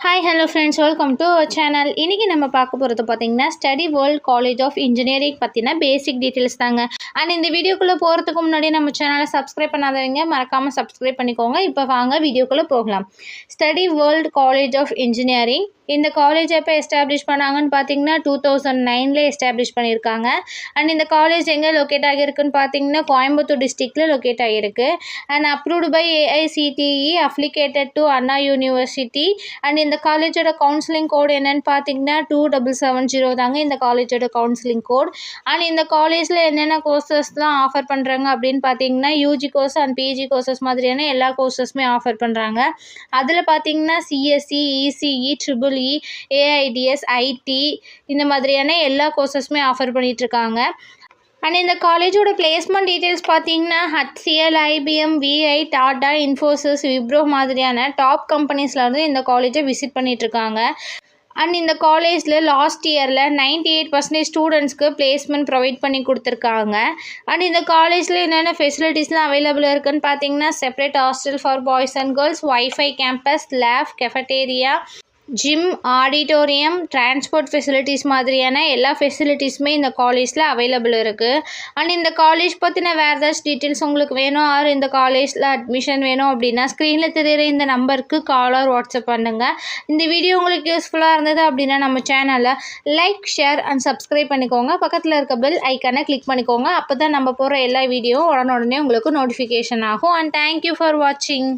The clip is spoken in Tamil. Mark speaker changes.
Speaker 1: Hi hello friends, welcome to our channel. இன்றைக்கி நம்ம பார்க்க போகிறது பார்த்திங்கன்னா study world college of engineering பற்றின பேசிக் டீட்டெயில்ஸ் தாங்க. அண்ட் இந்த வீடியோக்குள்ளே போகிறதுக்கு முன்னாடி நம்ம சேனலை சப்ஸ்கிரைப் பண்ணாதவங்க மறக்காமல் சப்ஸ்கிரைப் பண்ணிக்கோங்க. இப்போ வாங்க வீடியோக்குள்ளே போகலாம். Study world college of engineering இந்த காலேஜ் எப்போ எஸ்டாப்ளிஷ் பண்ணாங்கன்னு பார்த்தீங்கன்னா 2009 எஸ்டாப்ளிஷ் பண்ணியிருக்காங்க. அண்ட் இந்த காலேஜ் எங்கே லொக்கேட் ஆகியிருக்குன்னு பார்த்தீங்கன்னா கோயம்புத்தூர் டிஸ்ட்ரிக்டில் லொக்கேட் ஆகியிருக்கு. And approved by AICTE, affiliated to Anna university. And இந்த காலேஜோட கவுன்சிலிங் கோடு என்னென்னு பார்த்தீங்கன்னா 2770 தாங்க இந்த காலேஜோட கவுன்சிலிங் கோட். அண்ட் இந்த காலேஜில் என்னென்ன கோர்சஸ்லாம் ஆஃபர் பண்ணுறாங்க அப்படின்னு பார்த்தீங்கன்னா UG course and PG courses மாதிரியான எல்லா கோர்சஸுமே ஆஃபர் பண்ணுறாங்க. அதில் பார்த்தீங்கன்னா CSE, ECE, AIDS, IT இந்த மாதிரியான எல்லா கோர்சஸுமே ஆஃபர் பண்ணிகிட்ருக்காங்க. அண்ட் இந்த காலேஜோட பிளேஸ்மெண்ட் டீட்டெயில்ஸ் பார்த்தீங்கன்னா HCL, IBM, VI, Tata, Infosys, Wipro மாதிரியான டாப் கம்பெனிஸ்லேருந்து இந்த காலேஜை விசிட் பண்ணிகிட்ருக்காங்க. அண்ட் இந்த காலேஜில் லாஸ்ட் இயரில் 98% ஸ்டூடெண்ட்ஸ்க்கு பிளேஸ்மெண்ட் ப்ரொவைட் பண்ணி கொடுத்துருக்காங்க. அண்ட் இந்த காலேஜில் என்னென்ன ஃபெசிலிட்டிஸ்லாம் அவைலபிள் இருக்குதுன்னு பார்த்தீங்கன்னா separate hostel for boys and girls, wifi campus, lab, cafeteria, gym, auditorium, transport facilities மாதிரியான எல்லா ஃபெசிலிட்டிஸுமே இந்த காலேஜில் அவைலபிள் இருக்குது. அண்ட் இந்த காலேஜ் பற்றின வேறு ஏதாச்சும் டீட்டெயில்ஸ் உங்களுக்கு வேணும் ஆர் இந்த காலேஜில் அட்மிஷன் வேணும் அப்படின்னா ஸ்க்ரீனில் தெரிகிற இந்த நம்பருக்கு கால் ஆர் வாட்ஸ்அப் பண்ணுங்கள். இந்த வீடியோ உங்களுக்கு யூஸ்ஃபுல்லாக இருந்தது அப்படின்னா நம்ம சேனலை லைக், ஷேர் அண்ட் சப்ஸ்கிரைப் பண்ணிக்கோங்க. பக்கத்தில் இருக்க பெல் ஐக்கானை கிளிக் பண்ணிக்கோங்க. அப்போ தான் நம்ம போகிற எல்லா வீடியோவும் உடனே உங்களுக்கு நோட்டிஃபிகேஷன் ஆகும். அண்ட் தேங்க்யூ ஃபார் வாட்சிங்.